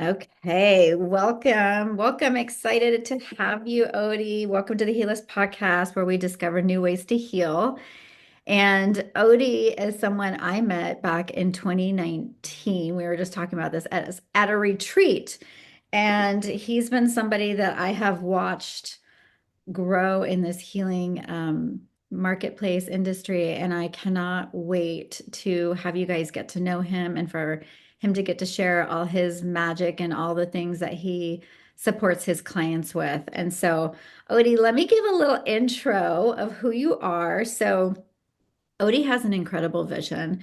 Okay, welcome. Welcome. Excited to have you, Odie. Welcome to the Healist Podcast, where we discover new ways to heal. And Odie is someone I met back in 2019. We were just talking about this at a retreat. And he's been somebody that I have watched grow in this healing marketplace industry. And I cannot wait to have you guys get to know him and for him to get to share all his magic and all the things that he supports his clients with. And so, Odie, let me give a little intro of who you are. So, Odie has an incredible vision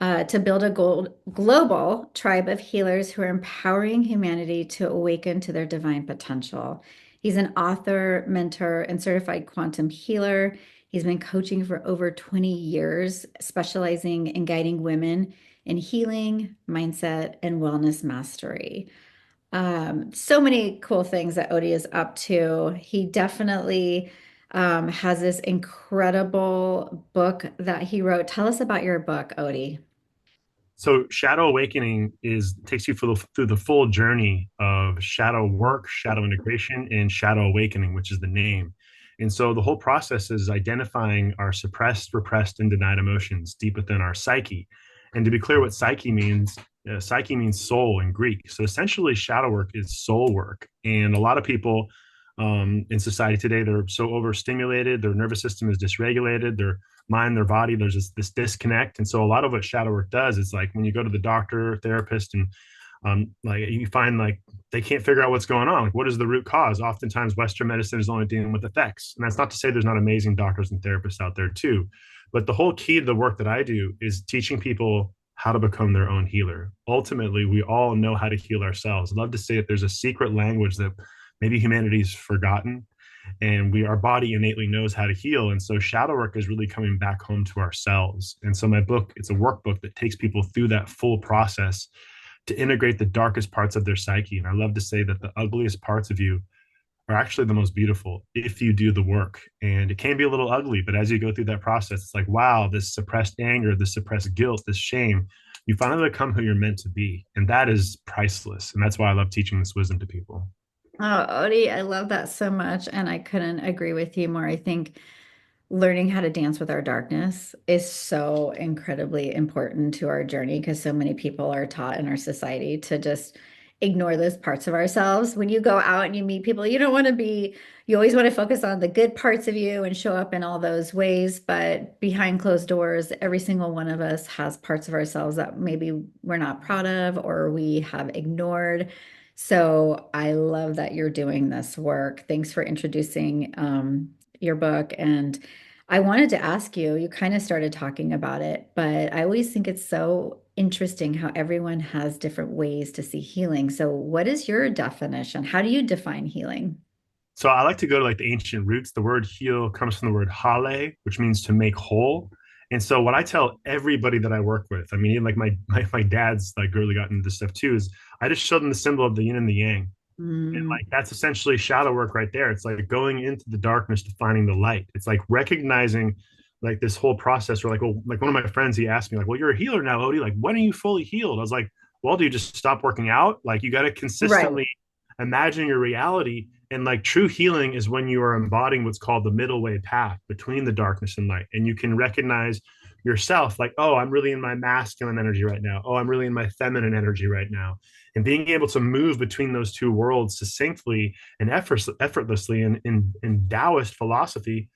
to build a global tribe of healers who are empowering humanity to awaken to their divine potential. He's an author, mentor, and certified quantum healer. He's been coaching for over 20 years, specializing in guiding women in healing, mindset, and wellness mastery. So many cool things that Odie is up to. He definitely has this incredible book that he wrote. Tell us about your book, Odie. So shadow awakening is takes you through the full journey of shadow work, shadow integration, and shadow awakening, which is the name. And so the whole process is identifying our suppressed, repressed, and denied emotions deep within our psyche. And to be clear, what psyche means soul in Greek. So essentially, shadow work is soul work. And a lot of people in society today, they're so overstimulated, their nervous system is dysregulated, their mind, their body, there's this disconnect. And so a lot of what shadow work does is like when you go to the doctor, therapist, and like you find like they can't figure out what's going on. Like, what is the root cause? Oftentimes, Western medicine is only dealing with effects. And that's not to say there's not amazing doctors and therapists out there too. But the whole key to the work that I do is teaching people how to become their own healer. Ultimately, we all know how to heal ourselves. I'd love to say that there's a secret language that maybe humanity's forgotten, and our body innately knows how to heal. And so shadow work is really coming back home to ourselves. And so my book, it's a workbook that takes people through that full process to integrate the darkest parts of their psyche. And I love to say that the ugliest parts of you are actually the most beautiful if you do the work. And it can be a little ugly, but as you go through that process, it's like, wow, this suppressed anger, this suppressed guilt, this shame, you finally become who you're meant to be. And that is priceless. And that's why I love teaching this wisdom to people. Oh, Odie, I love that so much. And I couldn't agree with you more. I think learning how to dance with our darkness is so incredibly important to our journey because so many people are taught in our society to just ignore those parts of ourselves. When you go out and you meet people, you don't want to be, you always want to focus on the good parts of you and show up in all those ways. But behind closed doors, every single one of us has parts of ourselves that maybe we're not proud of or we have ignored. So I love that you're doing this work. Thanks for introducing your book. And I wanted to ask you, you kind of started talking about it, but I always think it's so interesting how everyone has different ways to see healing. So, what is your definition? How do you define healing? So I like to go to like the ancient roots. The word heal comes from the word hale, which means to make whole. And so what I tell everybody that I work with, I mean, even like my dad's like really got into this stuff too, is I just show them the symbol of the yin and the yang. And Mm, like that's essentially shadow work right there. It's like going into the darkness to finding the light. It's like recognizing like this whole process where like one of my friends, he asked me, like, well, you're a healer now, Odie. Like, when are you fully healed? I was like, well, do you just stop working out? Like you got to right. consistently imagine your reality. And like true healing is when you are embodying what's called the middle way path between the darkness and light. And you can recognize yourself like, oh, I'm really in my masculine energy right now. Oh, I'm really in my feminine energy right now. And being able to move between those two worlds succinctly and effortlessly in Taoist philosophy,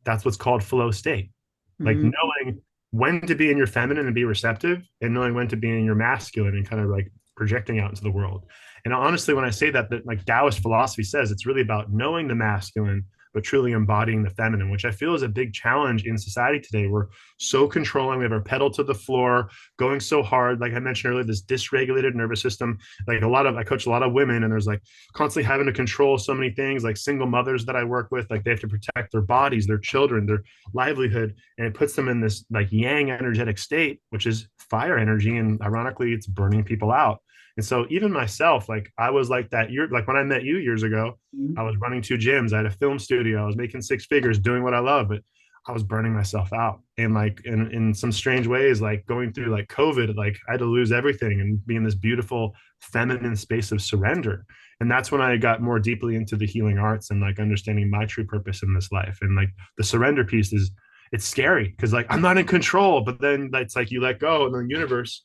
that's what's called flow state. Like Mm. knowing when to be in your feminine and be receptive, and knowing when to be in your masculine and kind of like projecting out into the world. And honestly, when I say that, that like Taoist philosophy says, it's really about knowing the masculine, but truly embodying the feminine, which I feel is a big challenge in society today. We're so controlling. We have our pedal to the floor, going so hard. Like I mentioned earlier, this dysregulated nervous system. Like I coach a lot of women, and there's like constantly having to control so many things. Like single mothers that I work with, like they have to protect their bodies, their children, their livelihood, and it puts them in this like yang energetic state, which is fire energy, and ironically, it's burning people out. And so even myself, like I was like that year, like when I met you years ago, I was running two gyms. I had a film studio. I was making six figures, doing what I love. But I was burning myself out. And like in some strange ways, like going through like COVID, like I had to lose everything and be in this beautiful feminine space of surrender. And that's when I got more deeply into the healing arts and like understanding my true purpose in this life. And like the surrender piece is, it's scary because like I'm not in control, but then it's like you let go and the universe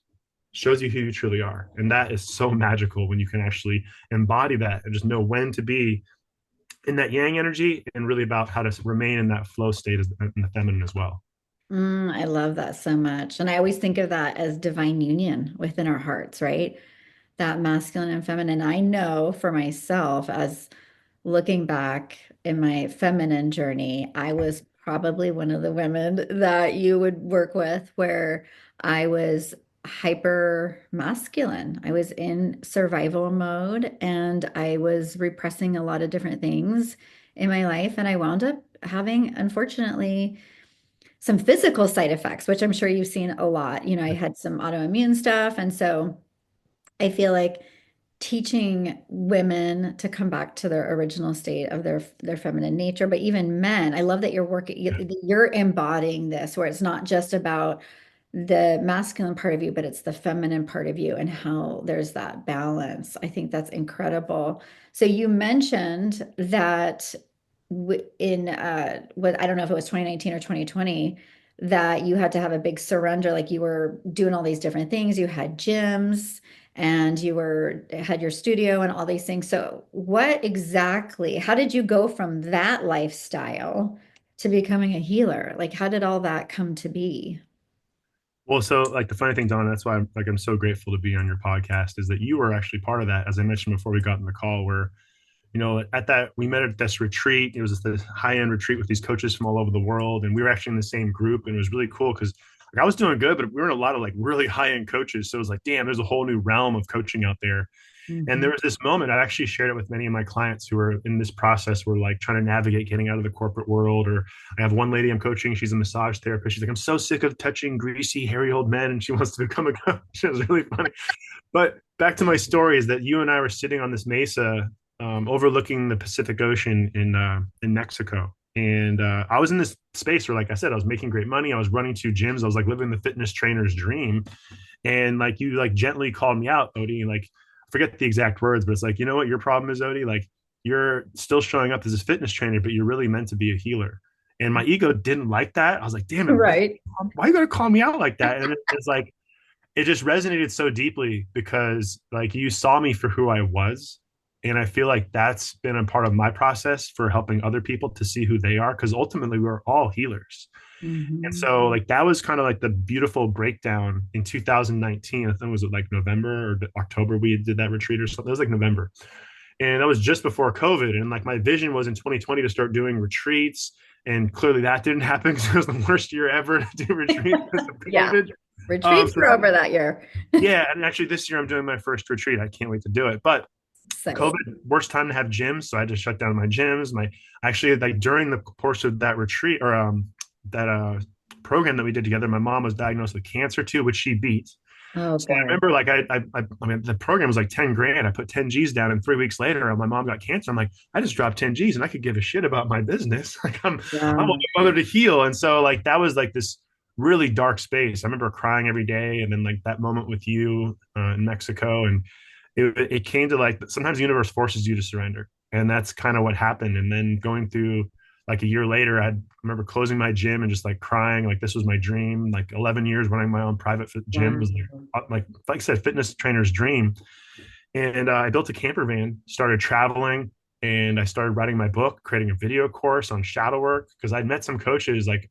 shows you who you truly are. And that is so magical when you can actually embody that and just know when to be in that yang energy and really about how to remain in that flow state in the feminine as well. I love that so much. And I always think of that as divine union within our hearts, right? That masculine and feminine. I know for myself, as looking back in my feminine journey, I was probably one of the women that you would work with where I was hyper masculine. I was in survival mode and I was repressing a lot of different things in my life. And I wound up having, unfortunately, some physical side effects, which I'm sure you've seen a lot. I had some autoimmune stuff. And so I feel like teaching women to come back to their original state of their feminine nature, but even men, I love that you're embodying this, where it's not just about the masculine part of you, but it's the feminine part of you and how there's that balance. I think that's incredible. So you mentioned that in what I don't know if it was 2019 or 2020, that you had to have a big surrender, like you were doing all these different things. You had gyms and you had your studio and all these things. So what exactly, how did you go from that lifestyle to becoming a healer? Like how did all that come to be? Well, so like the funny thing, Don, that's why I'm so grateful to be on your podcast is that you were actually part of that, as I mentioned before we got in the call, where at that we met at this retreat. It was this high end retreat with these coaches from all over the world, and we were actually in the same group, and it was really cool because like I was doing good, but we were in a lot of like really high end coaches. So it was like, damn, there's a whole new realm of coaching out there. And Mhm. there was this moment, I actually shared it with many of my clients who are in this process, were like trying to navigate getting out of the corporate world. Or I have one lady I'm coaching, she's a massage therapist. She's like, I'm so sick of touching greasy, hairy old men, and she wants to become a coach. It was really funny. But back to my story is that you and I were sitting on this mesa overlooking the Pacific Ocean in Mexico. And I was in this space where, like I said, I was making great money. I was running two gyms. I was like living the fitness trainer's dream. And like you like gently called me out, Odie. Like I forget the exact words, but it's like, you know what your problem is, Odie? Like you're still showing up as a fitness trainer, but you're really meant to be a healer. And my ego didn't like that. I was like, damn it, Right. why are you gonna call me out like that? And it's like it just resonated so deeply because like you saw me for who I was. And I feel like that's been a part of my process for helping other people to see who they are. Cause ultimately we're all healers. And Mhm. so like that was kind of like the beautiful breakdown in 2019. I think it was like November or October we did that retreat or something. It was like November. And that was just before COVID. And like my vision was in 2020 to start doing retreats. And clearly that didn't happen because it was the worst year ever to do retreats because of Yeah. COVID. Retreats So were that over that year. yeah, and actually this year I'm doing my first retreat. I can't wait to do it. But COVID, Exciting. worst time to have gyms, so I had to shut down my gyms. My actually like during the course of that retreat or that program that we did together, my mom was diagnosed with cancer too, which she beat. Oh, So I good. remember like I mean the program was like 10 grand. I put 10 G's down and 3 weeks later my mom got cancer. I'm like, I just dropped 10 G's and I could give a shit about my business. Like I'm a Yeah. mother to heal. And so like that was like this really dark space. I remember crying every day. And then like that moment with you in Mexico. And it came to like sometimes the universe forces you to surrender. And that's kind of what happened. And then going through like a year later, I remember closing my gym and just like crying, like this was my dream. Like 11 years running my own private gym Wow. was like I said, fitness trainer's dream. And I built a camper van, started traveling, and I started writing my book, creating a video course on shadow work because I'd met some coaches like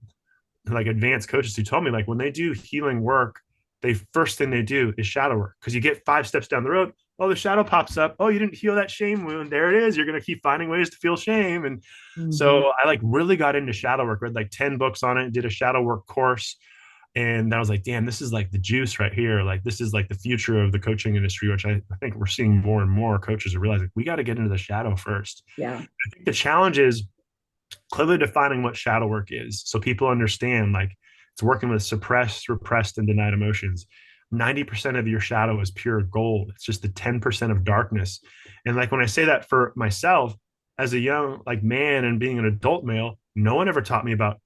advanced coaches who told me like when they do healing work, they first thing they do is shadow work because you get 5 steps down the road. Oh, the shadow pops up. Oh, you didn't heal that shame wound. There it is. You're going to keep finding ways to feel shame. And Mhm. so I like really got into shadow work, read like 10 books on it, did a shadow work course. And I was like, damn, this is like the juice right here. Like, this is like the future of the coaching industry, which I think we're seeing more and more coaches are realizing we got to get into the shadow first. Yeah. I think the challenge is clearly defining what shadow work is so people understand like it's working with suppressed, repressed, and denied emotions. 90% of your shadow is pure gold. It's just the 10% of darkness. And like when I say that for myself as a young like man and being an adult male, no one ever taught me about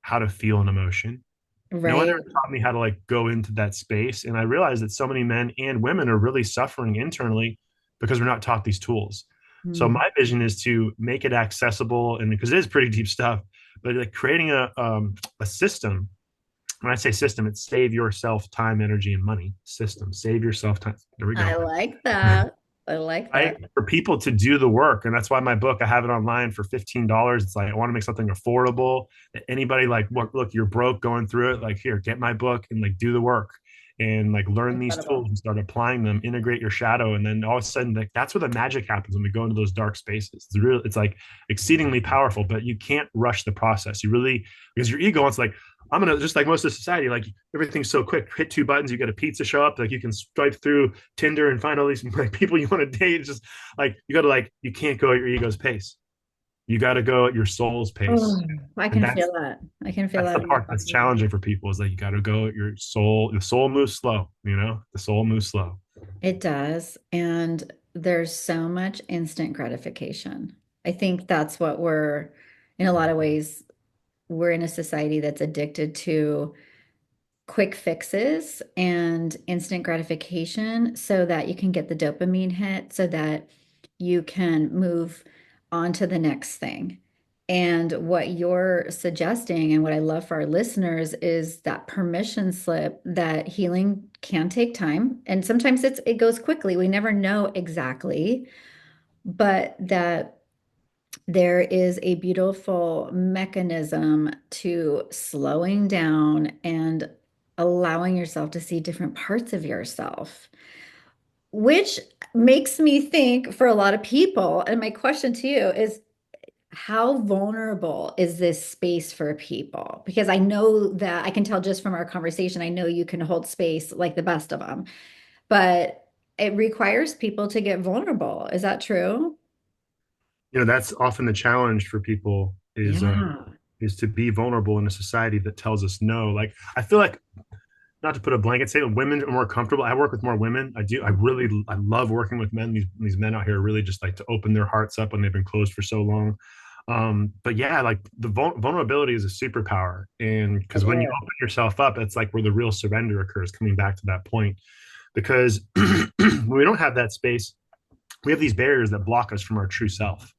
how to feel an emotion. No one ever Right. taught me how to like go into that space. And I realized that so many men and women are really suffering internally because we're not taught these tools. So Mm. my vision is to make it accessible, and because it is pretty deep stuff, but like creating a system. When I say system, it's save yourself time, energy, and money. System, save yourself time. There we I go. like that. I like Right? that. For people to do the work. And that's why my book, I have it online for $15. It's like, I want to make something affordable that anybody like, look, you're broke going through it. Like, here, get my book and like do the work and like learn these tools Incredible. and start applying them, integrate your shadow. And then all of a sudden, like, that's where the magic happens when we go into those dark spaces. It's like exceedingly powerful, but you can't rush the process. You really, because your ego wants like, I'm gonna just like most of society, like everything's so quick. Hit two buttons, you get a pizza show up. Like you can swipe through Tinder and find all these like people you want to date. It's just like you got to like you can't go at your ego's pace. You got to go at your soul's Oh, pace, I and can feel that. I can feel that's that the in my part that's body. challenging for people is that you got to go at your soul. The soul moves slow. The soul moves slow. It does. And there's so much instant gratification. I think that's what in a lot of ways, we're in a society that's addicted to quick fixes and instant gratification so that you can get the dopamine hit so that you can move on to the next thing. And what you're suggesting, and what I love for our listeners, is that permission slip that healing can take time. And sometimes it goes quickly. We never know exactly, but that there is a beautiful mechanism to slowing down and allowing yourself to see different parts of yourself, which makes me think for a lot of people. And my question to you is, how vulnerable is this space for people? Because I know that I can tell just from our conversation, I know you can hold space like the best of them, but it requires people to get vulnerable. Is that true? That's often the challenge for people Yeah. is to be vulnerable in a society that tells us no. Like I feel like not to put a blanket statement, women are more comfortable. I work with more women. I do. I love working with men. These men out here really just like to open their hearts up when they've been closed for so long. But yeah, like the vulnerability is a superpower. And It because when you is. open yourself up, it's like where the real surrender occurs, coming back to that point. Because when we don't have that space, we have these barriers that block us from our true self.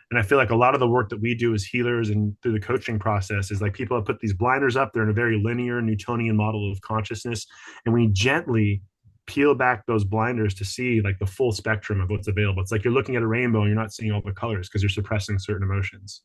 And I feel like a lot of the work that we do as healers and through the coaching process is like people have put these blinders up. They're in a very linear Newtonian model of consciousness. And we gently peel back those blinders to see like the full spectrum of what's available. It's like you're looking at a rainbow and you're not seeing all the colors because you're suppressing certain emotions.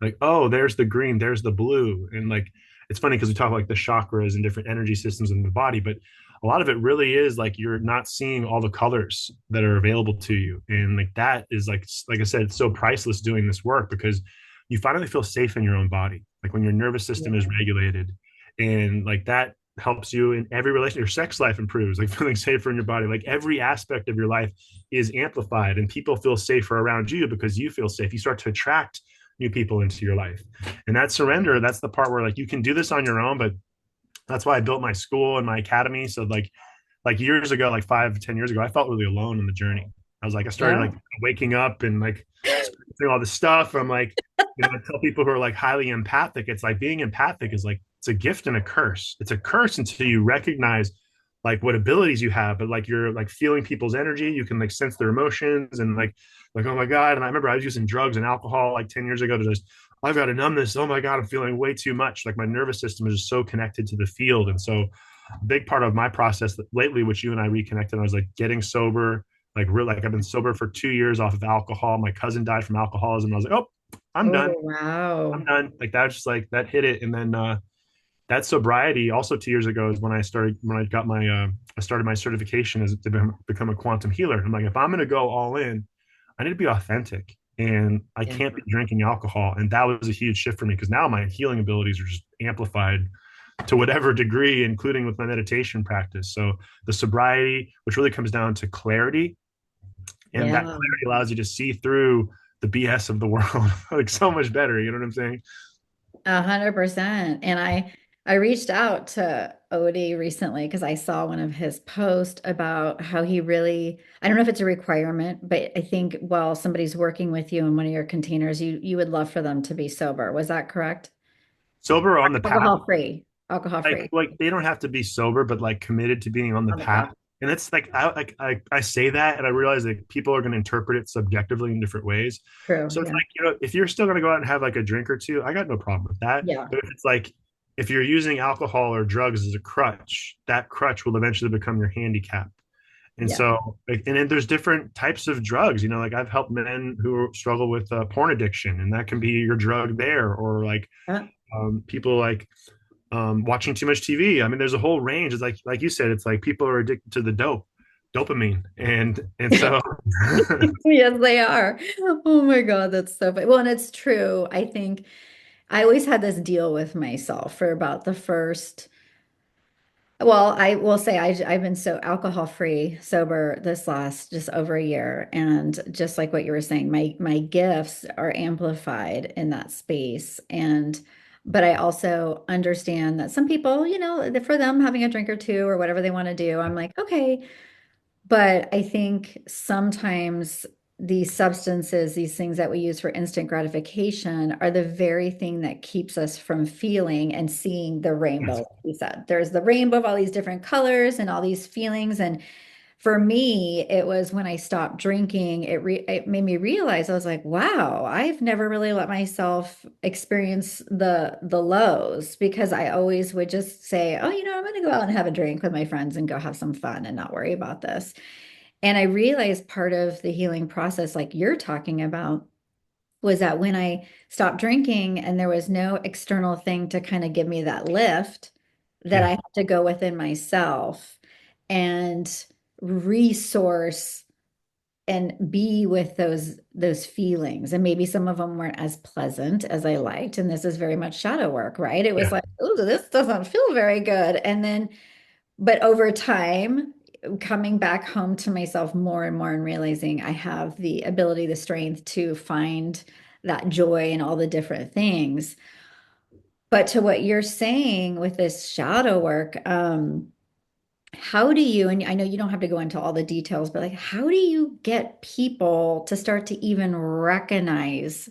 Like, oh, there's the green, there's the blue. And like, it's funny because we talk about like the chakras and different energy systems in the body, but a lot of it really is like you're not seeing all the colors that are available to you. And like that is like I said, it's so priceless doing this work because you finally feel safe in your own body. Like when your nervous system is Yeah. regulated and like that helps you in every relationship. Your sex life improves, like feeling safer in your body. Like every aspect of your life is amplified and people feel safer around you because you feel safe. You start to attract new people into your life. And that surrender, that's the part where like you can do this on your own, but that's why I built my school and my academy. So like years ago, like 5, 10 years ago, I felt really alone in the journey. I started like Yeah. waking up and like doing all this stuff. I'm like, I tell people who are like highly empathic, it's like being empathic is like it's a gift and a curse. It's a curse until you recognize like what abilities you have, but like you're like feeling people's energy, you can like sense their emotions and like oh my god. And I remember I was using drugs and alcohol like 10 years ago to just I've got a numbness. Oh my god, I'm feeling way too much. Like my nervous system is just so connected to the field, and so a big part of my process lately, which you and I reconnected, I was like getting sober, like real like I've been sober for 2 years off of alcohol. My cousin died from alcoholism. I was like, oh, I'm done. Oh, I'm wow. done. Like that was just like that hit it. And then that sobriety also 2 years ago is when I got my I started my certification as to become a quantum healer. I'm like, if I'm gonna go all in, I need to be authentic and I Yeah. can't be drinking alcohol. And that was a huge shift for me because now my healing abilities are just amplified to whatever degree, including with my meditation practice. So the sobriety, which really comes down to clarity, and that Yeah. clarity allows you to see through the BS of the world like so much better. You know what I'm saying? 100%. And I reached out to Odie recently because I saw one of his posts about how he really, I don't know if it's a requirement, but I think while somebody's working with you in one of your containers, you would love for them to be sober. Was that correct? Sober or on the path. Alcohol free. Alcohol Like free like they don't have to be sober, but like committed to being on the on the path. path. And it's like I say that and I realize that people are going to interpret it subjectively in different ways. True. So it's Yeah. like, if you're still going to go out and have like a drink or two, I got no problem with that. Yeah. But if it's like, if you're using alcohol or drugs as a crutch, that crutch will eventually become your handicap. And Yeah. so, like, and then there's different types of drugs. Like I've helped men who struggle with porn addiction, and that can be your drug there, or like Yeah. people like watching too much TV. I mean, there's a whole range. It's like you said, it's like people are addicted to the dopamine, and so Yes, they are. Oh my God, that's so funny. Well, and it's true. I think I always had this deal with myself for about the first. Well, I will say I've been so alcohol free, sober this last just over a year, and just like what you were saying, my gifts are amplified in that space, and but I also understand that some people, for them having a drink or two or whatever they want to do, I'm like, okay, but I think sometimes these substances, these things that we use for instant gratification, are the very thing that keeps us from feeling and seeing the rainbow. Like you said, there's the rainbow of all these different colors and all these feelings. And for me, it was when I stopped drinking, it made me realize I was like, wow, I've never really let myself experience the lows because I always would just say, oh, I'm going to go out and have a drink with my friends and go have some fun and not worry about this. And I realized part of the healing process, like you're talking about, was that when I stopped drinking and there was no external thing to kind of give me that lift, that yeah, I had to go within myself and resource and be with those feelings. And maybe some of them weren't as pleasant as I liked. And this is very much shadow work, right? It was yeah, like, oh, this doesn't feel very good. And then but over time, coming back home to myself more and more and realizing I have the ability, the strength to find that joy in all the different things. But to what you're saying with this shadow work, how do you, and I know you don't have to go into all the details, but like, how do you get people to start to even recognize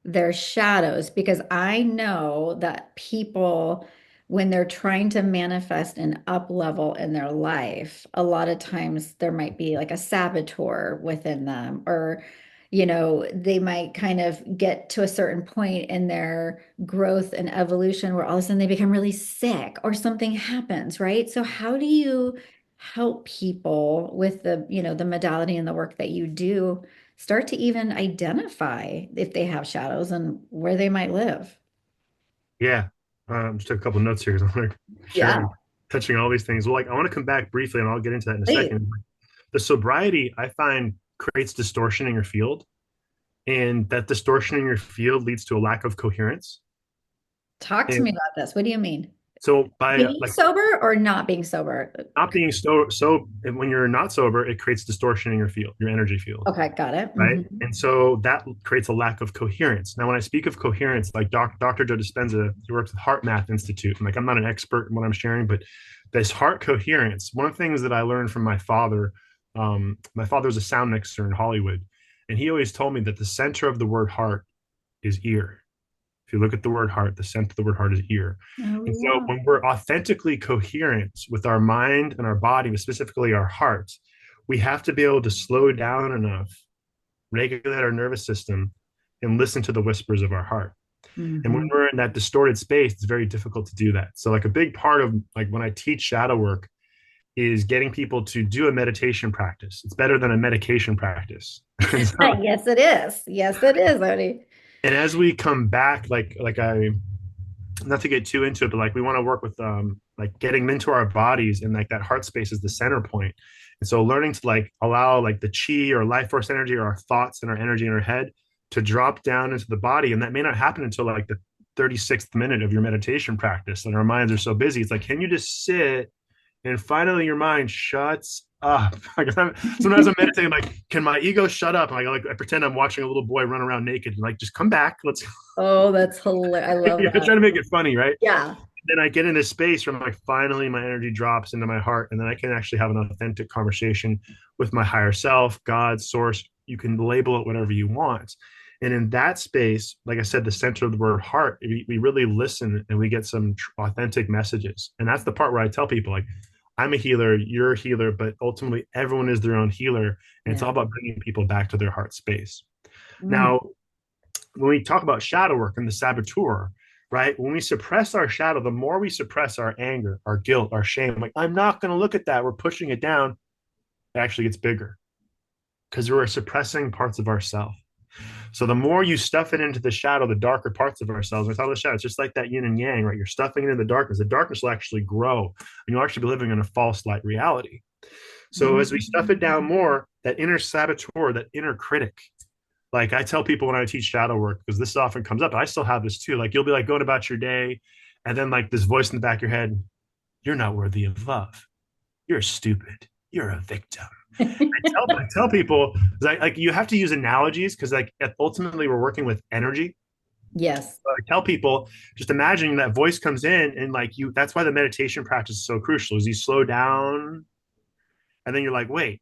their shadows? Because I know that people, when they're trying to manifest an up level in their life, a lot of times there might be like a saboteur within them, or, they might kind of get to a certain point in their growth and evolution where all of a sudden they become really sick or something happens, right? So, how do you help people with the modality and the work that you do? Start to even identify if they have shadows and where they might live. yeah. Just took a couple notes here because I'm like Yeah, sharing, touching all these things. Well, like I want to come back briefly, and I'll get into that in a please second. The sobriety I find creates distortion in your field, and that distortion in your field leads to a lack of coherence. talk to And me about this. What do you mean? so by Being sober or not being sober? not being so when you're not sober, it creates distortion in your field, your energy field, Okay, got it. right? Mhm. And so that creates a lack of coherence. Now, when I speak of coherence, like Dr. Joe Dispenza, he works with Heart Math Institute. And like, I'm not an expert in what I'm sharing, but this heart coherence, one of the things that I learned from my father was a sound mixer in Hollywood. And he always told me that the center of the word heart is ear. If you look at the word heart, the center of the word heart is ear. Oh, And so wow. when we're authentically coherent with our mind and our body, but specifically our heart, we have to be able to slow down enough, regulate our nervous system, and listen to the whispers of our heart. And when Hmm. we're in that distorted space, it's very difficult to do that. So like a big part of like when I teach shadow work is getting people to do a meditation practice. It's better than a medication practice. and, so, Yes, it is. Yes, it is, Odie. and as we come back, like I not to get too into it, but like we want to work with like getting them into our bodies, and like that heart space is the center point. And so learning to like allow like the chi or life force energy or our thoughts and our energy in our head to drop down into the body. And that may not happen until like the 36th minute of your meditation practice. And our minds are so busy. It's like, can you just sit and finally your mind shuts up? Like sometimes I'm meditating, like, can my ego shut up? And I pretend I'm watching a little boy run around naked and like, just come back. Let's Oh, that's hilarious. I love yeah, that. trying to make it funny, right? Yeah. Then I get in this space where like finally my energy drops into my heart, and then I can actually have an authentic conversation with my higher self, God, source. You can label it whatever you want. And in that space, like I said, the center of the word heart, we really listen and we get some authentic messages. And that's the part where I tell people, like, I'm a healer, you're a healer, but ultimately everyone is their own healer. And it's all Yeah. about bringing people back to their heart space. Mm. Now, when we talk about shadow work and the saboteur, right? When we suppress our shadow, the more we suppress our anger, our guilt, our shame, like, I'm not going to look at that, we're pushing it down, it actually gets bigger because we're suppressing parts of ourself. So the more you stuff it into the shadow, the darker parts of ourselves, we talk about the shadow, it's just like that yin and yang, right? You're stuffing it in the darkness will actually grow, and you'll actually be living in a false light reality. So as we stuff it down more, that inner saboteur, that inner critic, like I tell people when I teach shadow work, because this often comes up, I still have this too. Like you'll be like going about your day, and then like this voice in the back of your head, you're not worthy of love. You're stupid. You're a victim. I tell people like you have to use analogies because like ultimately we're working with energy. Yes. So I tell people just imagine that voice comes in and like you. That's why the meditation practice is so crucial. Is you slow down and then you're like, wait,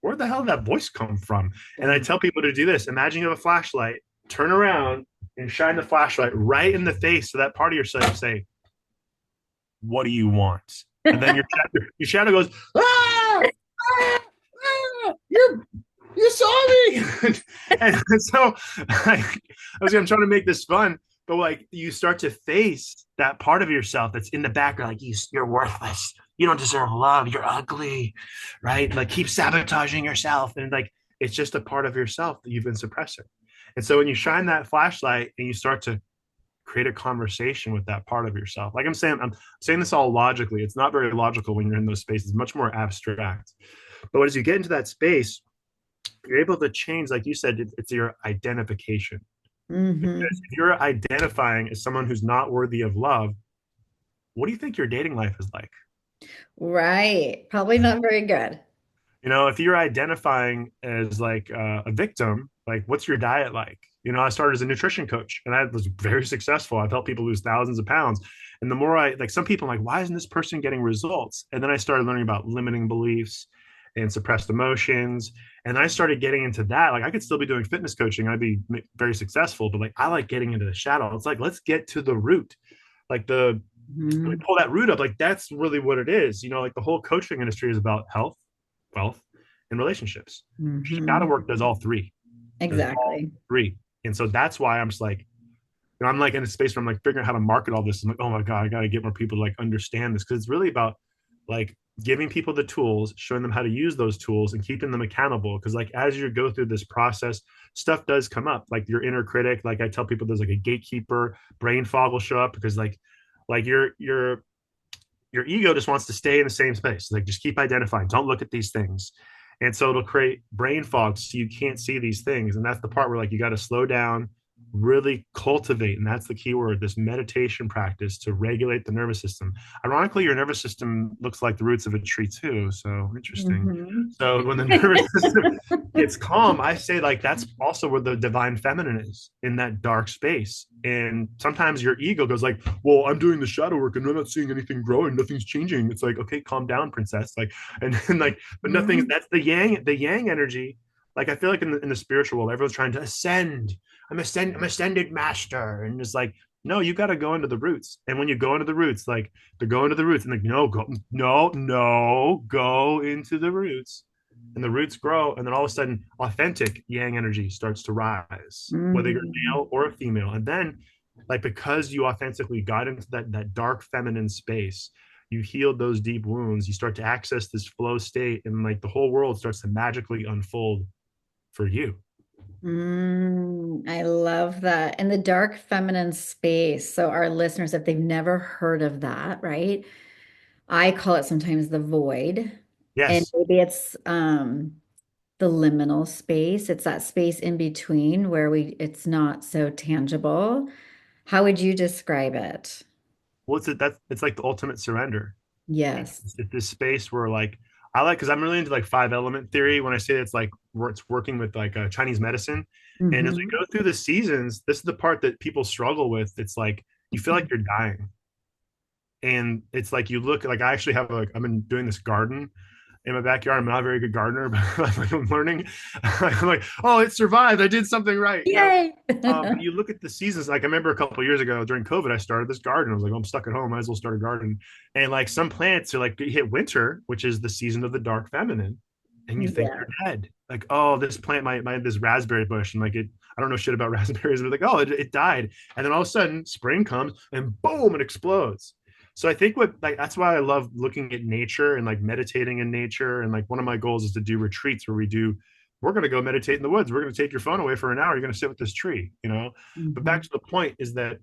where the hell did that voice come from? And I Yeah. tell people to do this. Imagine you have a flashlight, turn around and shine the flashlight right in the face of that part of yourself. Say, what do you want? And then your shadow goes, ah, ah, ah, you saw me. And so I'm trying to make this fun, but like you start to face that part of yourself that's in the background, like you're worthless. You don't deserve love. You're ugly, right? Like keep sabotaging yourself. And like it's just a part of yourself that you've been suppressing. And so when you shine that flashlight and you start to create a conversation with that part of yourself, like I'm saying this all logically. It's not very logical when you're in those spaces, it's much more abstract. But as you get into that space, you're able to change, like you said, it's your identification. Because Hmm. if you're identifying as someone who's not worthy of love, what do you think your dating life is like? Right. Probably not very good. If you're identifying as like a victim, like what's your diet like? I started as a nutrition coach and I was very successful. I've helped people lose thousands of pounds. And the more I like some people, I'm like, why isn't this person getting results? And then I started learning about limiting beliefs and suppressed emotions. And I started getting into that. Like I could still be doing fitness coaching. I'd be very successful, but like I like getting into the shadow. It's like, let's get to the root. Like we Hmm. pull that root up, like that's really what it is. Like the whole coaching industry is about health, wealth, and relationships. Shadow Hmm. work does all three. Does all Exactly. three. And so that's why I'm just like, I'm like in a space where I'm like figuring out how to market all this. I'm like, oh my God, I gotta get more people to like understand this. Cause it's really about like giving people the tools, showing them how to use those tools and keeping them accountable. Cause like as you go through this process, stuff does come up. Like your inner critic, like I tell people there's like a gatekeeper, brain fog will show up because like your ego just wants to stay in the same space. Like just keep identifying. Don't look at these things. And so it'll create brain fog so you can't see these things. And that's the part where like you got to slow down, really cultivate. And that's the key word, this meditation practice to regulate the nervous system. Ironically, your nervous system looks like the roots of a tree too. So interesting. Hmm. So when the nervous system gets calm, I say like that's also where the divine feminine is in that dark space. And sometimes your ego goes like, well, I'm doing the shadow work and I'm not seeing anything growing, nothing's changing. It's like, okay, calm down, princess. Like, and like, but nothing's Hmm. that's the yang energy. Like I feel like in the spiritual world, everyone's trying to ascend. I'm ascended master. And it's like, no, you got to go into the roots. And when you go into the roots, like they're going to the roots and like, no, go, no, go into the roots and the roots grow, and then all of a sudden, authentic yang energy starts to rise, whether you're a Hmm. male or a female. And then, like because you authentically got into that dark feminine space, you healed those deep wounds. You start to access this flow state, and like the whole world starts to magically unfold for you. I love that. And the dark feminine space. So, our listeners, if they've never heard of that, right? I call it sometimes the void. And Yes. maybe it's the liminal space. It's that space in between where it's not so tangible. How would you describe it? What's it? That it's like the ultimate surrender. Yes. It's this space where like I like because I'm really into like five element theory. When I say it's like where it's working with like Chinese medicine, and as we Hmm. go through the seasons, this is the part that people struggle with. It's like you feel like you're dying, and it's like you look like I actually have like I've been doing this garden in my backyard. I'm not a very good gardener, but I'm learning. I'm like, oh, it survived. I did something right, you know. Yay. But you look at the seasons. Like I remember a couple of years ago during COVID, I started this garden. I was like, oh, I'm stuck at home. Might as well start a garden. And like some plants are like hit winter, which is the season of the dark feminine, and you think Yeah. they're dead. Like, oh, this plant might this raspberry bush, and like it, I don't know shit about raspberries, but like, oh, it died. And then all of a sudden, spring comes and boom, it explodes. So I think what like that's why I love looking at nature and like meditating in nature. And like one of my goals is to do retreats where we're going to go meditate in the woods. We're going to take your phone away for an hour. You're going to sit with this tree, you know? But back Mhm. to the point is that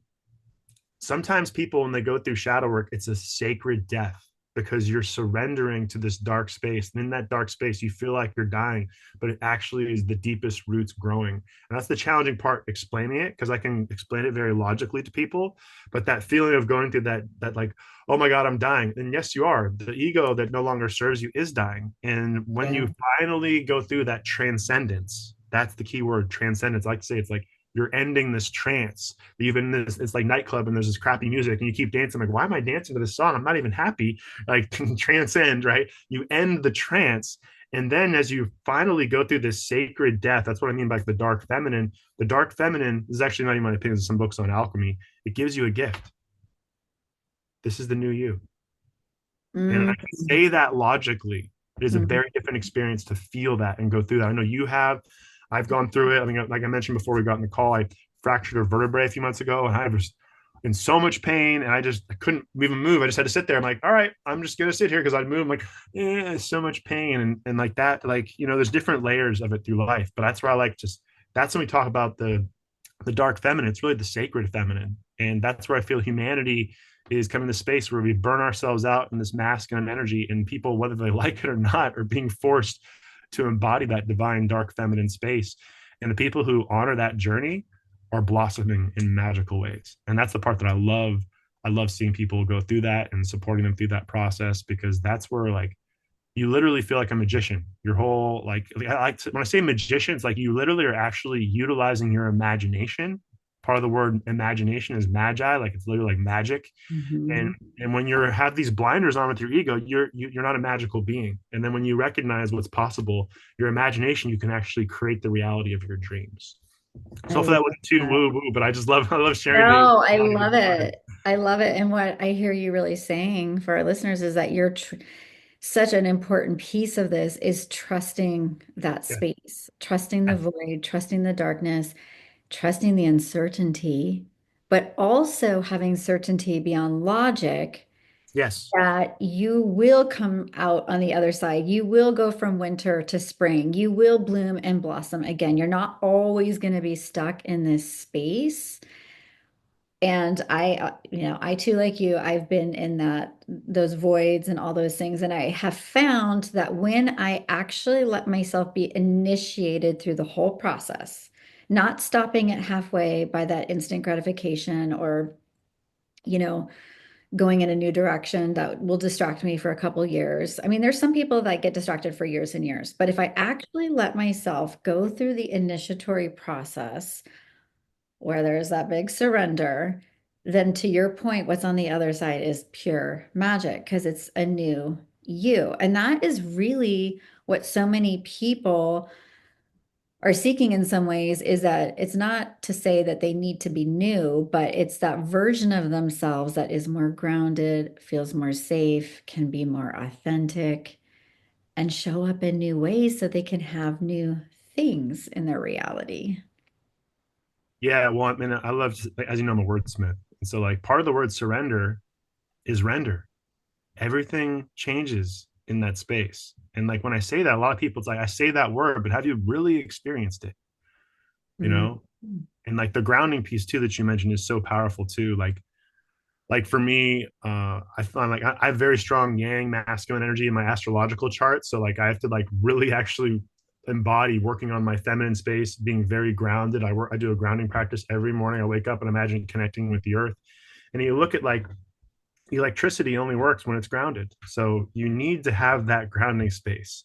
sometimes people, when they go through shadow work, it's a sacred death because you're surrendering to this dark space. And in that dark space, you feel like you're dying, but it actually is the deepest roots growing. And that's the challenging part, explaining it, because I can explain it very logically to people. But that feeling of going through that like, oh my God, I'm dying. And yes, you are. The ego that no longer serves you is dying. And when Yeah. you finally go through that transcendence, that's the key word, transcendence. I like to say it's like you're ending this trance. Even this, it's like nightclub and there's this crappy music and you keep dancing. Like, why am I dancing to this song? I'm not even happy. Like transcend, right? You end the trance. And then as you finally go through this sacred death, that's what I mean by the dark feminine. The dark feminine is actually not even my opinion, some books on alchemy. It gives you a gift. This is the new you. And I Mhm. can say that logically. It is a Mhm. very different experience to feel that and go through that. I know you have. I've gone through it. I mean, like I mentioned before we got in the call, I fractured a vertebrae a few months ago, and I was in so much pain, and I couldn't even move. I just had to sit there. I'm like, all right, I'm just gonna sit here because I'd move. I'm like, yeah, it's so much pain, and like that, like there's different layers of it through life. But that's where I like just that's when we talk about the dark feminine. It's really the sacred feminine, and that's where I feel humanity is coming to space where we burn ourselves out in this masculine energy, and people, whether they like it or not, are being forced to embody that divine dark feminine space. And the people who honor that journey are blossoming in magical ways. And that's the part that I love. I love seeing people go through that and supporting them through that process, because that's where like you literally feel like a magician. Your whole I like when I say magician, it's like you literally are actually utilizing your imagination. Part of the word imagination is magi, like it's literally like magic. And Mhm. and when you have these blinders on with your ego, you're not a magical being. And then when you recognize what's possible, your imagination, you can actually create the reality of your dreams. I So hopefully that love wasn't too that. woo woo, but I love sharing the No, I reality love of the. it. I love it. And what I hear you really saying for our listeners is that you're tr such an important piece of this is trusting that Yeah. space, trusting the void, trusting the darkness, trusting the uncertainty, but also having certainty beyond logic Yes. that you will come out on the other side. You will go from winter to spring. You will bloom and blossom again. You're not always going to be stuck in this space. And I too, like you, I've been in those voids and all those things. And I have found that when I actually let myself be initiated through the whole process, not stopping it halfway by that instant gratification or, you know, going in a new direction that will distract me for a couple years. I mean, there's some people that get distracted for years and years, but if I actually let myself go through the initiatory process, where there's that big surrender, then to your point, what's on the other side is pure magic because it's a new you. And that is really what so many people are seeking in some ways is that it's not to say that they need to be new, but it's that version of themselves that is more grounded, feels more safe, can be more authentic, and show up in new ways so they can have new things in their reality. Yeah, well, I mean, I love, as you know, I'm a wordsmith. And so, like, part of the word surrender is render. Everything changes in that space. And, like, when I say that, a lot of people, it's like, I say that word, but have you really experienced it? You Mm. know? And, like, the grounding piece, too, that you mentioned is so powerful, too. Like for me, I find like I have very strong yang masculine energy in my astrological chart. So like I have to like really actually embody working on my feminine space, being very grounded. I do a grounding practice every morning. I wake up and imagine connecting with the earth. And you look at like electricity only works when it's grounded. So you need to have that grounding space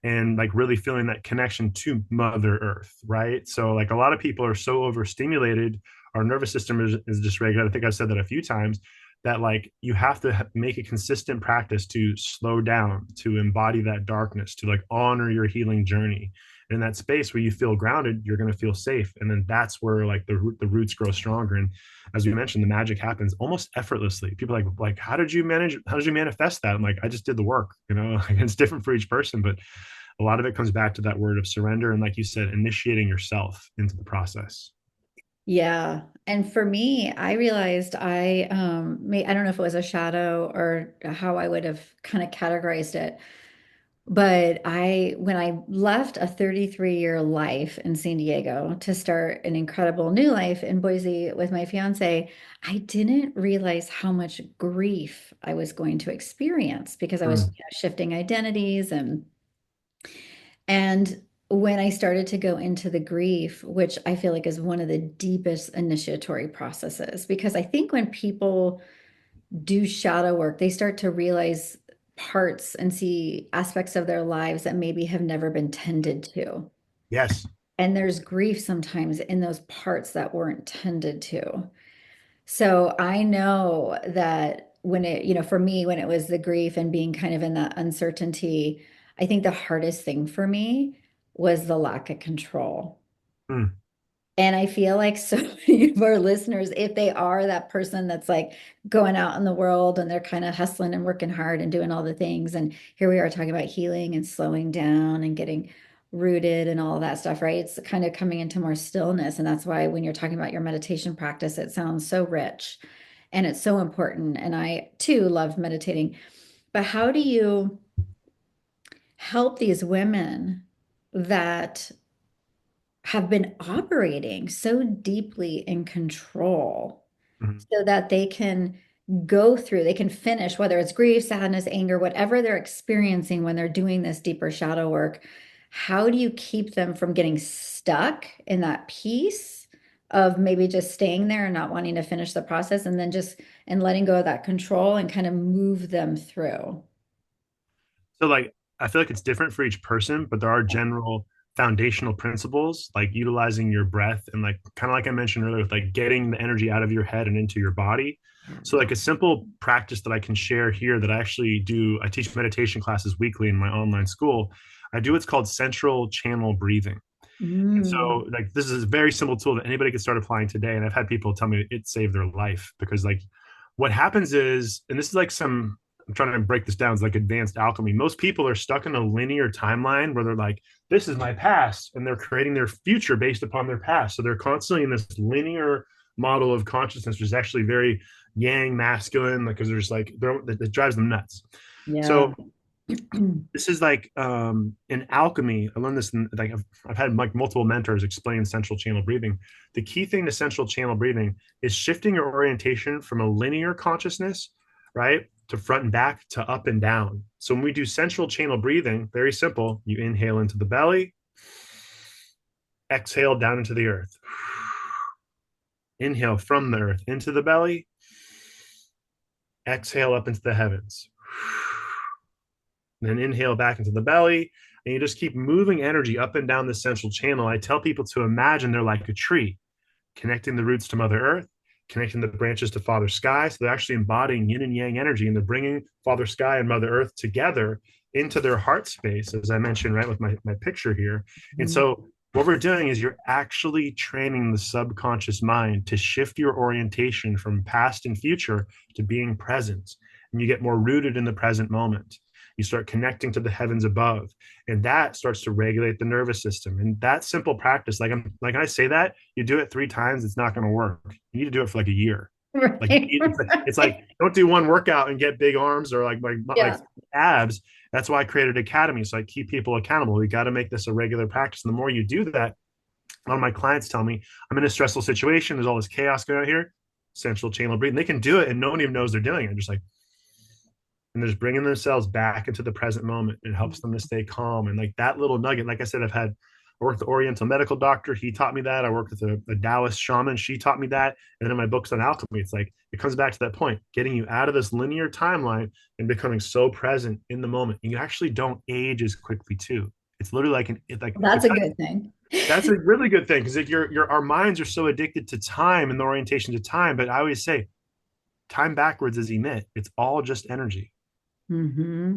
and like really feeling that connection to Mother Earth, right? So like a lot of people are so overstimulated, our nervous system is dysregulated. I think I've said that a few times that like you have to make a consistent practice to slow down, to embody that darkness, to like honor your healing journey. In that space where you feel grounded, you're going to feel safe, and then that's where like the roots grow stronger. And as we mentioned, the magic happens almost effortlessly. People are like, how did you manage? How did you manifest that? I'm like, I just did the work. You know, it's different for each person, but a lot of it comes back to that word of surrender, and like you said, initiating yourself into the process. Yeah. And for me, I realized I don't know if it was a shadow or how I would have kind of categorized it, but when I left a 33-year life in San Diego to start an incredible new life in Boise with my fiance, I didn't realize how much grief I was going to experience because I was, Mm. shifting identities and when I started to go into the grief, which I feel like is one of the deepest initiatory processes, because I think when people do shadow work, they start to realize parts and see aspects of their lives that maybe have never been tended to. Yes. And there's grief sometimes in those parts that weren't tended to. So I know that for me, when it was the grief and being kind of in that uncertainty, I think the hardest thing for me was the lack of control. Mm. And I feel like so many of our listeners, if they are that person that's like going out in the world and they're kind of hustling and working hard and doing all the things, and here we are talking about healing and slowing down and getting rooted and all of that stuff, right? It's kind of coming into more stillness. And that's why when you're talking about your meditation practice, it sounds so rich and it's so important. And I too love meditating. But how do you help these women that have been operating so deeply in control Mm. so that they can they can finish, whether it's grief, sadness, anger, whatever they're experiencing when they're doing this deeper shadow work? How do you keep them from getting stuck in that piece of maybe just staying there and not wanting to finish the process and then just and letting go of that control and kind of move them through? So like I feel like it's different for each person, but there are general foundational principles like utilizing your breath and like kind of like I mentioned earlier with like getting the energy out of your head and into your body. So like a simple practice that I can share here that I actually do, I teach meditation classes weekly in my online school. I do what's called central channel breathing. And Mm. so like this is a very simple tool that anybody can start applying today. And I've had people tell me it saved their life because like what happens is, and this is like some, I'm trying to break this down, it's like advanced alchemy. Most people are stuck in a linear timeline where they're like, this is my past, and they're creating their future based upon their past. So they're constantly in this linear model of consciousness, which is actually very yang masculine, like because there's like it drives them nuts. Yeah. So this is like in alchemy. I learned this in, like I've had like multiple mentors explain central channel breathing. The key thing to central channel breathing is shifting your orientation from a linear consciousness, right, to front and back to up and down. So when we do central channel breathing, very simple, you inhale into the belly, exhale down into the earth, inhale from the earth into the belly, exhale up into the heavens, then inhale back into the belly, and you just keep moving energy up and down the central channel. I tell people to imagine they're like a tree, connecting the roots to Mother Earth, connecting the branches to Father Sky. So they're actually embodying yin and yang energy, and they're bringing Father Sky and Mother Earth together into their heart space, as I mentioned, right, with my picture here. And so what we're doing is you're actually training the subconscious mind to shift your orientation from past and future to being present. And you get more rooted in the present moment. You start connecting to the heavens above, and that starts to regulate the nervous system. And that simple practice, like I say that, you do it 3 times, it's not going to work. You need to do it for like a year. Like Right. it's like don't do one workout and get big arms or like Yeah. abs. That's why I created Academy. So I keep people accountable. We got to make this a regular practice. And the more you do that, a lot of my clients tell me, I'm in a stressful situation. There's all this chaos going on here. Central channel breathing. They can do it and no one even knows they're doing it. Just like, and they're just bringing themselves back into the present moment. It helps them to stay calm. And like that little nugget, like I said, I worked with the Oriental medical doctor. He taught me that. I worked with a Taoist shaman. She taught me that. And then in my books on alchemy, it's like, it comes back to that point, getting you out of this linear timeline and becoming so present in the moment. You actually don't age as quickly too. It's literally like That's a good thing. that's a really good thing because our minds are so addicted to time and the orientation to time. But I always say time backwards is emit. It's all just energy. Mm-hmm.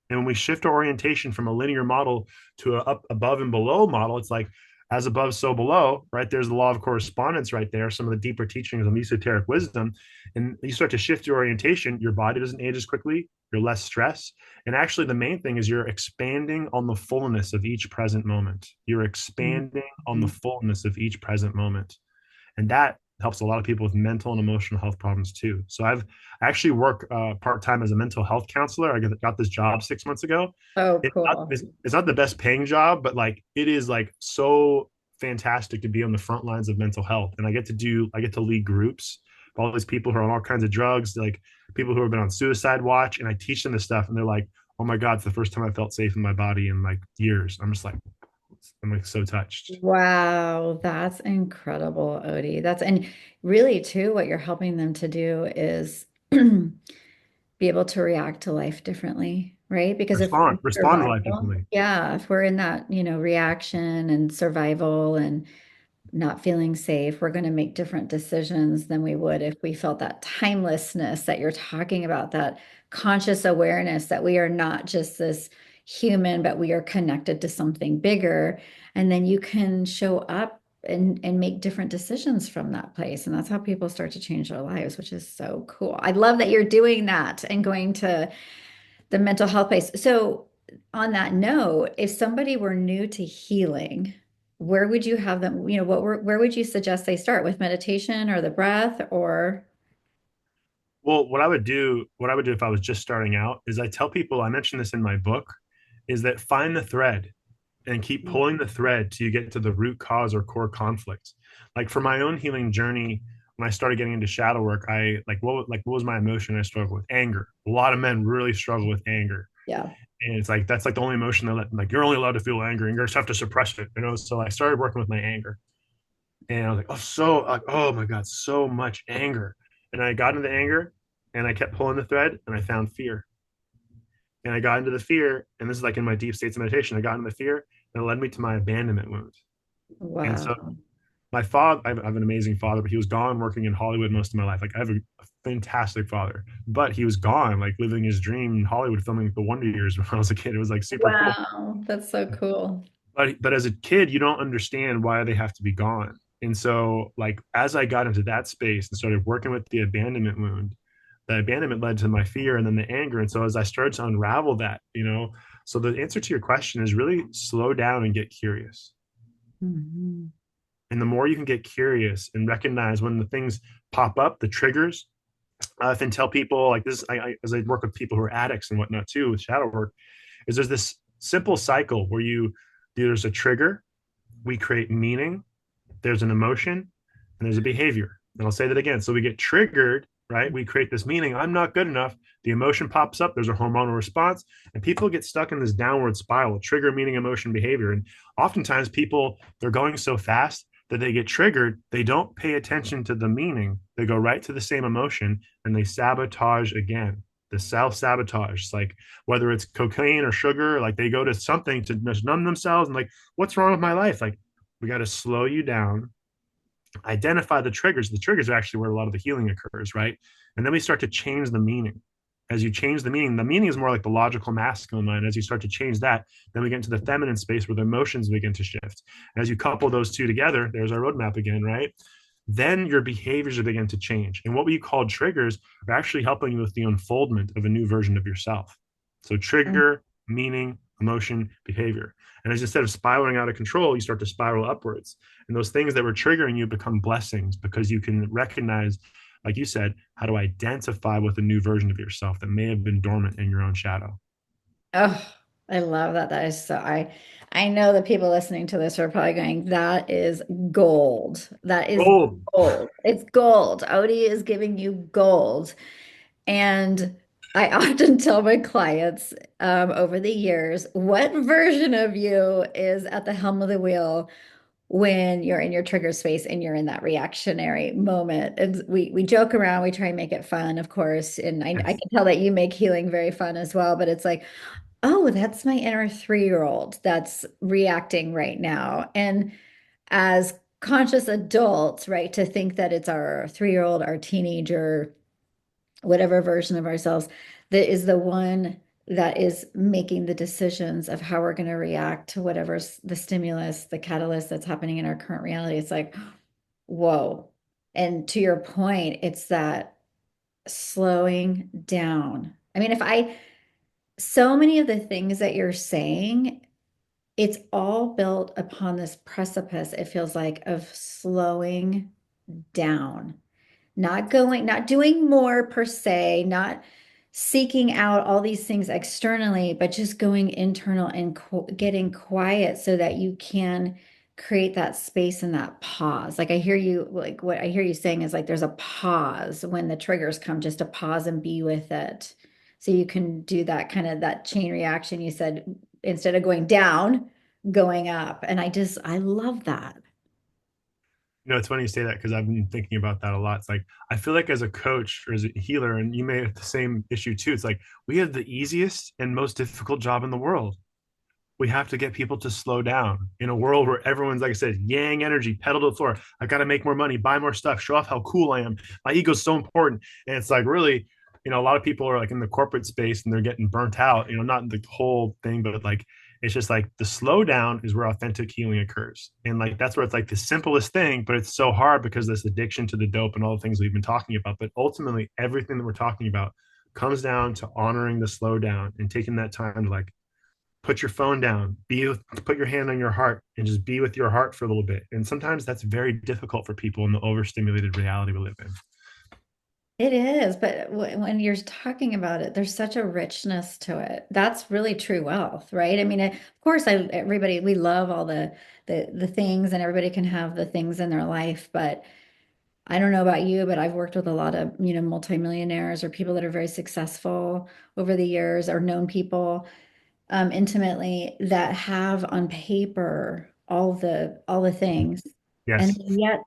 And when we shift our orientation from a linear model to a up above and below model, it's like as above, so below, right? There's the law of correspondence right there, some of the deeper teachings of esoteric wisdom. And you start to shift your orientation, your body doesn't age as quickly, you're less stressed. And actually, the main thing is you're expanding on the fullness of each present moment. You're expanding on the Mm-hmm. fullness of each present moment. And that helps a lot of people with mental and emotional health problems too. So I actually work part-time as a mental health counselor. I got this job 6 months ago. Oh, it's not, cool. it's, it's not the best paying job, but like it is like so fantastic to be on the front lines of mental health. And I get to lead groups of all these people who are on all kinds of drugs, like people who have been on suicide watch, and I teach them this stuff, and they're like, oh my God, it's the first time I felt safe in my body in like years. I'm like so touched. Wow, that's incredible, Odie. And really too, what you're helping them to do is be able to react to life differently, right? Because if we're in Respond to life survival, differently. yeah, if we're in that, reaction and survival and not feeling safe, we're going to make different decisions than we would if we felt that timelessness that you're talking about, that conscious awareness that we are not just this human, but we are connected to something bigger. And then you can show up and make different decisions from that place. And that's how people start to change their lives, which is so cool. I love that you're doing that and going to the mental health place. So, on that note, if somebody were new to healing, where would you have them? Where would you suggest they start with meditation or the breath or? Well, what I would do if I was just starting out is I tell people, I mentioned this in my book, is that find the thread and keep pulling the thread till you get to the root cause or core conflict. Like for my own healing journey, when I started getting into shadow work, I what was my emotion I struggled with? Anger. A lot of men really struggle with anger. Yeah. And it's like that's like the only emotion like you're only allowed to feel anger and you just have to suppress it, you know. So I started working with my anger. And I was like, oh my God, so much anger. And I got into anger and I kept pulling the thread and I found fear. And I got into the fear, and this is like in my deep states of meditation. I got into the fear and it led me to my abandonment wound. And so Wow. my father, I have an amazing father, but he was gone working in Hollywood most of my life. Like I have a fantastic father, but he was gone, like living his dream in Hollywood, filming the Wonder Years when I was a kid. It was like super cool. Wow. That's so cool. But as a kid, you don't understand why they have to be gone. And so, like as I got into that space and started working with the abandonment wound, the abandonment led to my fear and then the anger. And so as I started to unravel that, you know, so the answer to your question is really slow down and get curious. Mhm. And the more you can get curious and recognize when the things pop up, the triggers, I often tell people like this, as I work with people who are addicts and whatnot too with shadow work, is there's this simple cycle where there's a trigger, we create meaning, there's an emotion, and there's a behavior. And I'll say that again. So we get triggered, right? We create this meaning, I'm not good enough. The emotion pops up, there's a hormonal response, and people get stuck in this downward spiral, trigger, meaning, emotion, behavior. And oftentimes people, they're going so fast that they get triggered, they don't pay attention to the meaning. They go right to the same emotion and they sabotage again. The self-sabotage. It's like whether it's cocaine or sugar, like they go to something to numb themselves and like, what's wrong with my life? Like we got to slow you down, identify the triggers. The triggers are actually where a lot of the healing occurs, right? And then we start to change the meaning. As you change the meaning is more like the logical masculine mind. As you start to change that, then we get into the feminine space where the emotions begin to shift. And as you couple those two together, there's our roadmap again, right? Then your behaviors begin to change. And what we call triggers are actually helping you with the unfoldment of a new version of yourself. So trigger, meaning, emotion, behavior. And as instead of spiraling out of control, you start to spiral upwards. And those things that were triggering you become blessings because you can recognize, like you said, how to identify with a new version of yourself that may have been dormant in your own shadow. Oh, I love that. That is so I know the people listening to this are probably going, that is gold. That is Oh, gold. It's gold. Odie is giving you gold. And I often tell my clients over the years, what version of you is at the helm of the wheel when you're in your trigger space and you're in that reactionary moment? And we joke around, we try and make it fun, of course. And I yes. can tell that you make healing very fun as well, but it's like, oh, that's my inner 3-year-old that's reacting right now. And as conscious adults, right, to think that it's our 3-year-old, our teenager, whatever version of ourselves that is the one that is making the decisions of how we're going to react to whatever's the stimulus, the catalyst that's happening in our current reality. It's like, whoa. And to your point, it's that slowing down. I mean, so many of the things that you're saying, it's all built upon this precipice, it feels like, of slowing down, not doing more per se, not seeking out all these things externally, but just going internal and getting quiet so that you can create that space and that pause. Like I hear you, like what I hear you saying is like there's a pause when the triggers come, just to pause and be with it. So you can do that kind of that chain reaction you said, instead of going down, going up. And I love that. It's funny you say that because I've been thinking about that a lot. It's like I feel like as a coach or as a healer, and you may have the same issue too. It's like we have the easiest and most difficult job in the world. We have to get people to slow down in a world where everyone's, like I said, yang energy, pedal to the floor. I got to make more money, buy more stuff, show off how cool I am. My ego's so important. And it's like really, a lot of people are like in the corporate space and they're getting burnt out, not the whole thing, but like, it's just like the slowdown is where authentic healing occurs. And like, that's where it's like the simplest thing, but it's so hard because this addiction to the dope and all the things we've been talking about. But ultimately, everything that we're talking about comes down to honoring the slowdown and taking that time to like put your phone down, put your hand on your heart and just be with your heart for a little bit. And sometimes that's very difficult for people in the overstimulated reality we live in. It is, but when you're talking about it, there's such a richness to it. That's really true wealth, right? I mean, of course, everybody we love all the things, and everybody can have the things in their life. But I don't know about you, but I've worked with a lot of multimillionaires or people that are very successful over the years, or known people intimately that have on paper all the things, and Yes. yet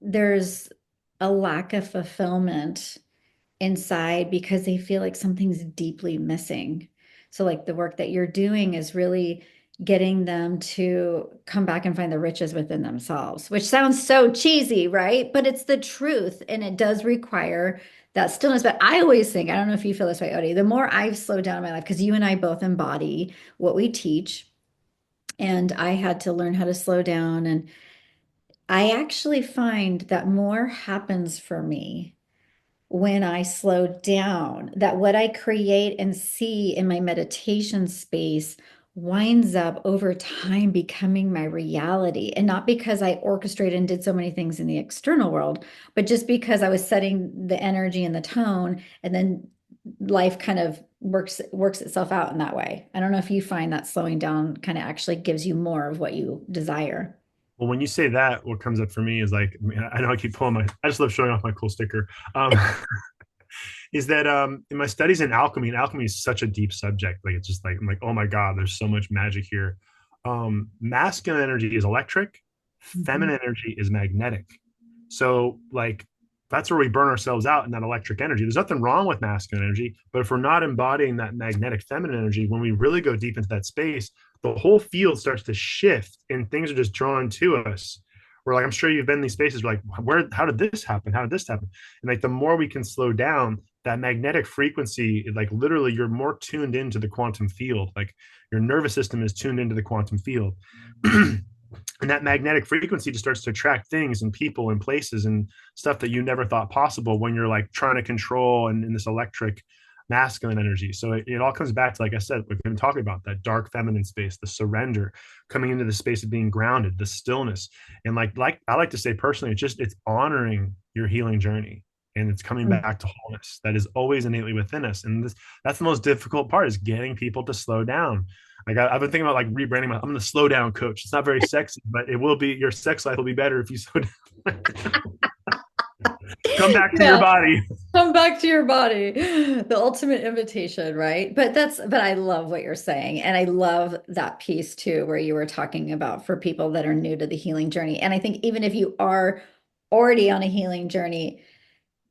there's a lack of fulfillment inside because they feel like something's deeply missing. So, like the work that you're doing is really getting them to come back and find the riches within themselves, which sounds so cheesy, right? But it's the truth. And it does require that stillness. But I always think, I don't know if you feel this way, Odie, the more I've slowed down in my life, because you and I both embody what we teach. And I had to learn how to slow down. And I actually find that more happens for me when I slow down, that what I create and see in my meditation space winds up over time becoming my reality. And not because I orchestrated and did so many things in the external world, but just because I was setting the energy and the tone, and then life kind of works itself out in that way. I don't know if you find that slowing down kind of actually gives you more of what you desire. Well, when you say that, what comes up for me is like, I know I keep pulling I just love showing off my cool sticker. Is that in my studies in alchemy, and alchemy is such a deep subject. Like, it's just like, I'm like, oh my God, there's so much magic here. Masculine energy is electric, Mhm. feminine energy is magnetic. So, like, that's where we burn ourselves out in that electric energy. There's nothing wrong with masculine energy, but if we're not embodying that magnetic feminine energy, when we really go deep into that space, the whole field starts to shift and things are just drawn to us. We're like, I'm sure you've been in these spaces where like, how did this happen? How did this happen? And like, the more we can slow down, that magnetic frequency, like literally, you're more tuned into the quantum field. Like your nervous system is tuned into the quantum field. And that magnetic frequency just starts to attract things and people and places and stuff that you never thought possible when you're like trying to control and in this electric masculine energy. So it all comes back to, like I said, we've been talking about that dark feminine space, the surrender, coming into the space of being grounded, the stillness. And like I like to say personally, it's honoring your healing journey, and it's coming back to wholeness that is always innately within us. And that's the most difficult part, is getting people to slow down. Like I've been thinking about like rebranding I'm the slow down coach. It's not very sexy, but it will be. Your sex life will be better if you slow down. Come back to your Yeah. body. Come back to your body. The ultimate invitation, right? But I love what you're saying. And I love that piece too, where you were talking about for people that are new to the healing journey. And I think even if you are already on a healing journey,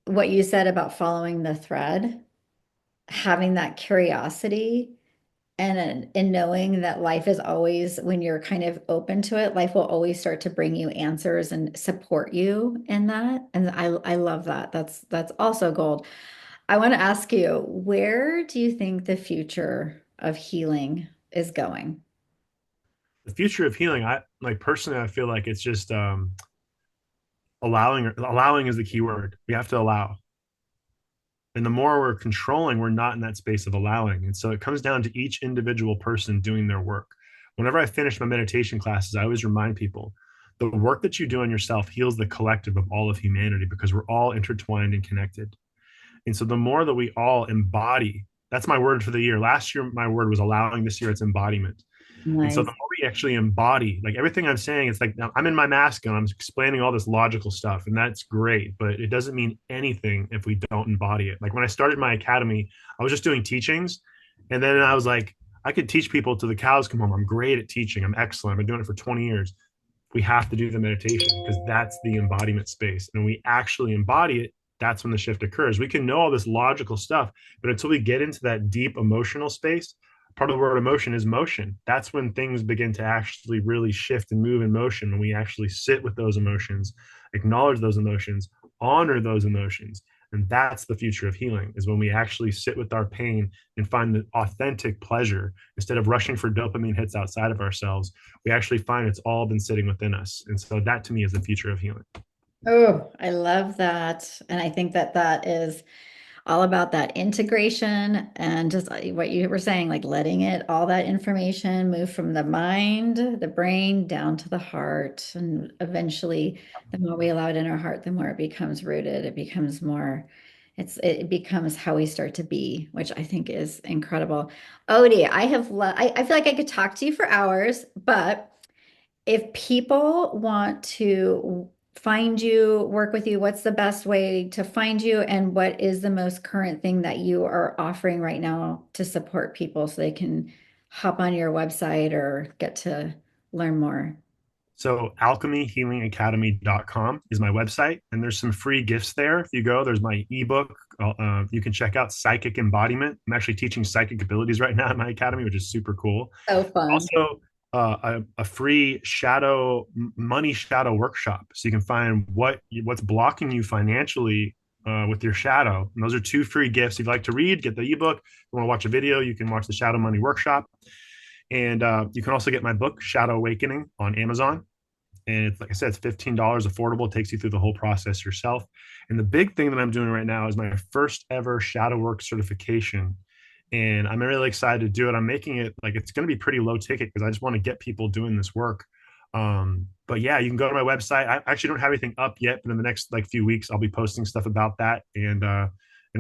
what you said about following the thread, having that curiosity, and knowing that life is always, when you're kind of open to it, life will always start to bring you answers and support you in that. And I love that. That's also gold. I want to ask you, where do you think the future of healing is going? The future of healing, I like personally, I feel like it's just allowing is the key word. We have to allow. And the more we're controlling, we're not in that space of allowing. And so it comes down to each individual person doing their work. Whenever I finish my meditation classes, I always remind people the work that you do on yourself heals the collective of all of humanity because we're all intertwined and connected. And so the more that we all embody, that's my word for the year. Last year, my word was allowing. This year, it's embodiment. And so the Nice. more we actually embody, like everything I'm saying, it's like I'm in my mask and I'm explaining all this logical stuff, and that's great, but it doesn't mean anything if we don't embody it. Like when I started my academy, I was just doing teachings, and then I was like, I could teach people till the cows come home. I'm great at teaching. I'm excellent. I've been doing it for 20 years. We have to do the meditation because that's the embodiment space. And when we actually embody it, that's when the shift occurs. We can know all this logical stuff, but until we get into that deep emotional space, part of the word emotion is motion. That's when things begin to actually really shift and move in motion. When we actually sit with those emotions, acknowledge those emotions, honor those emotions. And that's the future of healing is when we actually sit with our pain and find the authentic pleasure instead of rushing for dopamine hits outside of ourselves. We actually find it's all been sitting within us. And so that to me is the future of healing. Oh, I love that. And I think that that is all about that integration and just what you were saying, like letting it, all that information move from the mind, the brain down to the heart. And eventually, the more we allow it in our heart, the more it becomes rooted. It becomes more, it becomes how we start to be, which I think is incredible. Odie, I feel like I could talk to you for hours, but if people want to find you, work with you, what's the best way to find you? And what is the most current thing that you are offering right now to support people so they can hop on your website or get to learn more? So alchemyhealingacademy.com is my website, and there's some free gifts there. If you go, there's my ebook. You can check out Psychic Embodiment. I'm actually teaching psychic abilities right now in my academy, which is super cool. So fun. Also, a free money shadow workshop, so you can find what's blocking you financially with your shadow. And those are two free gifts. If you'd like to read, get the ebook. If you want to watch a video, you can watch the Shadow Money Workshop. And you can also get my book, Shadow Awakening, on Amazon. And it's like I said, it's $15 affordable. It takes you through the whole process yourself. And the big thing that I'm doing right now is my first ever shadow work certification. And I'm really excited to do it. I'm making it like it's going to be pretty low ticket because I just want to get people doing this work. But yeah, you can go to my website. I actually don't have anything up yet, but in the next like few weeks, I'll be posting stuff about that. And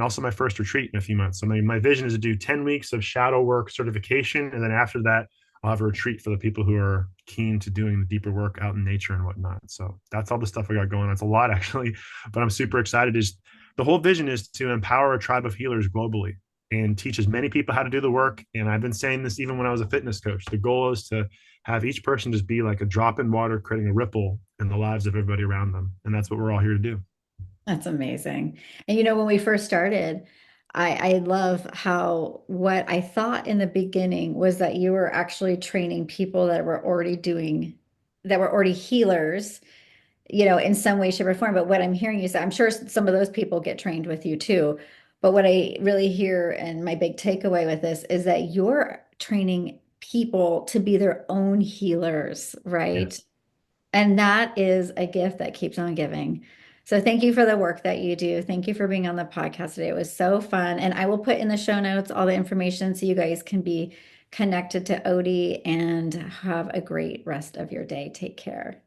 also my first retreat in a few months. So my vision is to do 10 weeks of shadow work certification. And then after that, I'll have a retreat for the people who are keen to doing the deeper work out in nature and whatnot. So that's all the stuff I got going on. It's a lot actually, but I'm super excited. Is the whole vision is to empower a tribe of healers globally and teach as many people how to do the work. And I've been saying this even when I was a fitness coach. The goal is to have each person just be like a drop in water, creating a ripple in the lives of everybody around them. And that's what we're all here to do. That's amazing. And when we first started, I love how what I thought in the beginning was that you were actually training people that were already healers, in some way, shape, or form. But what I'm hearing you say, I'm sure some of those people get trained with you too. But what I really hear and my big takeaway with this is that you're training people to be their own healers, right? Yes. And that is a gift that keeps on giving. So thank you for the work that you do. Thank you for being on the podcast today. It was so fun. And I will put in the show notes all the information so you guys can be connected to Odie and have a great rest of your day. Take care.